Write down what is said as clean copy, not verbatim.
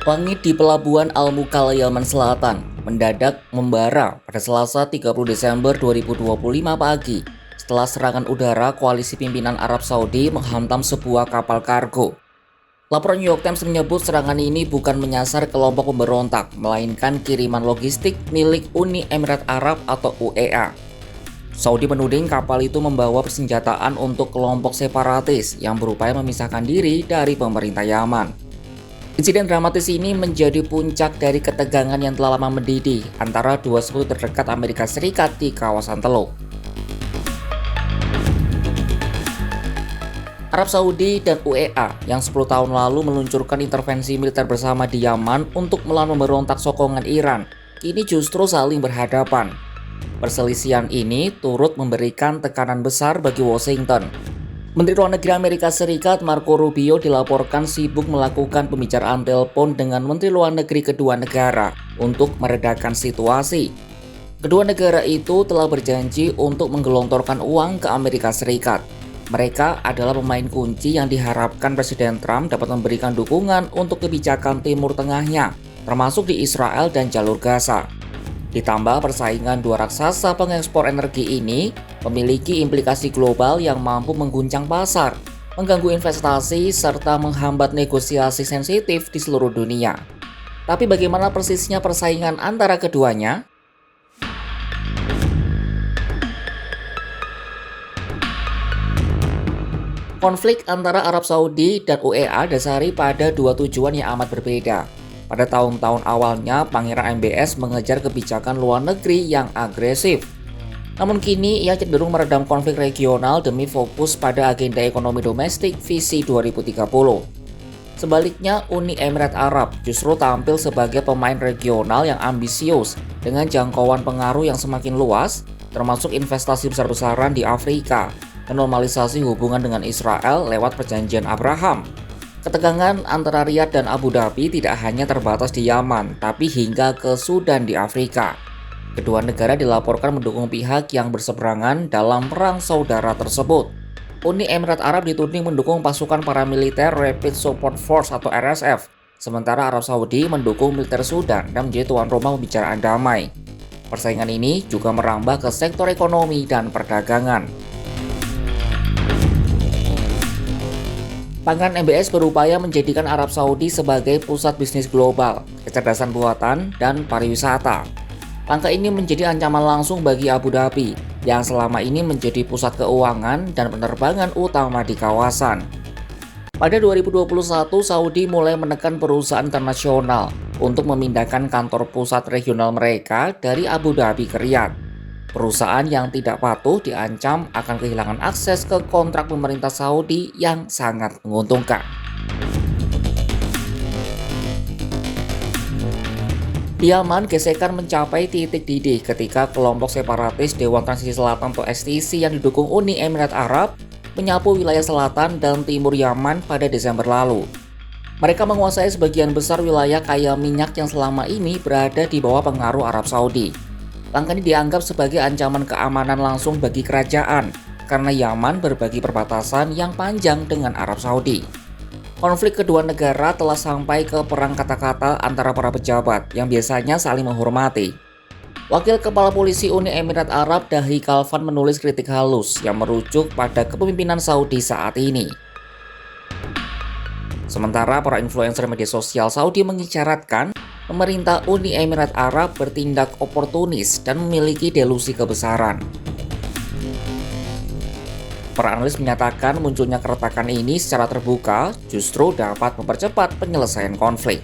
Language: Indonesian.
Langit di Pelabuhan Al-Mukhalla, Yaman Selatan mendadak membara pada Selasa 30 Desember 2025 pagi setelah serangan udara koalisi pimpinan Arab Saudi menghantam sebuah kapal kargo. Laporan New York Times menyebut serangan ini bukan menyasar kelompok pemberontak, melainkan kiriman logistik milik Uni Emirat Arab atau UEA. Saudi menuding kapal itu membawa persenjataan untuk kelompok separatis yang berupaya memisahkan diri dari pemerintah Yaman. Insiden dramatis ini menjadi puncak dari ketegangan yang telah lama mendidih antara dua sekutu terdekat Amerika Serikat di kawasan Teluk. Arab Saudi dan UEA yang 10 tahun lalu meluncurkan intervensi militer bersama di Yaman untuk melawan pemberontak sokongan Iran, kini justru saling berhadapan. Perselisihan ini turut memberikan tekanan besar bagi Washington. Menteri Luar Negeri Amerika Serikat Marco Rubio dilaporkan sibuk melakukan pembicaraan telepon dengan Menteri Luar Negeri kedua negara untuk meredakan situasi. Kedua negara itu telah berjanji untuk menggelontorkan uang ke Amerika Serikat. Mereka adalah pemain kunci yang diharapkan Presiden Trump dapat memberikan dukungan untuk kebijakan Timur Tengahnya, termasuk di Israel dan jalur Gaza. Ditambah persaingan dua raksasa pengekspor energi ini memiliki implikasi global yang mampu mengguncang pasar, mengganggu investasi, serta menghambat negosiasi sensitif di seluruh dunia. Tapi bagaimana persisnya persaingan antara keduanya? Konflik antara Arab Saudi dan UEA dasari pada dua tujuan yang amat berbeda. Pada tahun-tahun awalnya, Pangeran MBS mengejar kebijakan luar negeri yang agresif. Namun kini ia cenderung meredam konflik regional demi fokus pada agenda ekonomi domestik visi 2030. Sebaliknya, Uni Emirat Arab justru tampil sebagai pemain regional yang ambisius dengan jangkauan pengaruh yang semakin luas, termasuk investasi besar-besaran di Afrika dan normalisasi hubungan dengan Israel lewat perjanjian Abraham. Ketegangan antara Riyadh dan Abu Dhabi tidak hanya terbatas di Yaman, tapi hingga ke Sudan di Afrika. Kedua negara dilaporkan mendukung pihak yang berseberangan dalam perang saudara tersebut. Uni Emirat Arab dituding mendukung pasukan paramiliter Rapid Support Force atau RSF, sementara Arab Saudi mendukung militer Sudan dan menjadi tuan rumah pembicaraan damai. Persaingan ini juga merambah ke sektor ekonomi dan perdagangan. Pangeran MBS berupaya menjadikan Arab Saudi sebagai pusat bisnis global, kecerdasan buatan, dan pariwisata. Langkah ini menjadi ancaman langsung bagi Abu Dhabi, yang selama ini menjadi pusat keuangan dan penerbangan utama di kawasan. Pada 2021, Saudi mulai menekan perusahaan internasional untuk memindahkan kantor pusat regional mereka dari Abu Dhabi ke Riyadh. Perusahaan yang tidak patuh diancam akan kehilangan akses ke kontrak pemerintah Saudi yang sangat menguntungkan. Di Yaman, gesekan mencapai titik didih ketika kelompok separatis Dewan Transisi Selatan atau STC yang didukung Uni Emirat Arab menyapu wilayah selatan dan timur Yaman pada Desember lalu. Mereka menguasai sebagian besar wilayah kaya minyak yang selama ini berada di bawah pengaruh Arab Saudi. Langkah ini dianggap sebagai ancaman keamanan langsung bagi kerajaan karena Yaman berbagi perbatasan yang panjang dengan Arab Saudi. Konflik kedua negara telah sampai ke perang kata-kata antara para pejabat yang biasanya saling menghormati. Wakil Kepala Polisi Uni Emirat Arab Dahi Khalfan menulis kritik halus yang merujuk pada kepemimpinan Saudi saat ini. Sementara para influencer media sosial Saudi mengisyaratkan pemerintah Uni Emirat Arab bertindak oportunis dan memiliki delusi kebesaran. Para analis menyatakan munculnya keretakan ini secara terbuka justru dapat mempercepat penyelesaian konflik.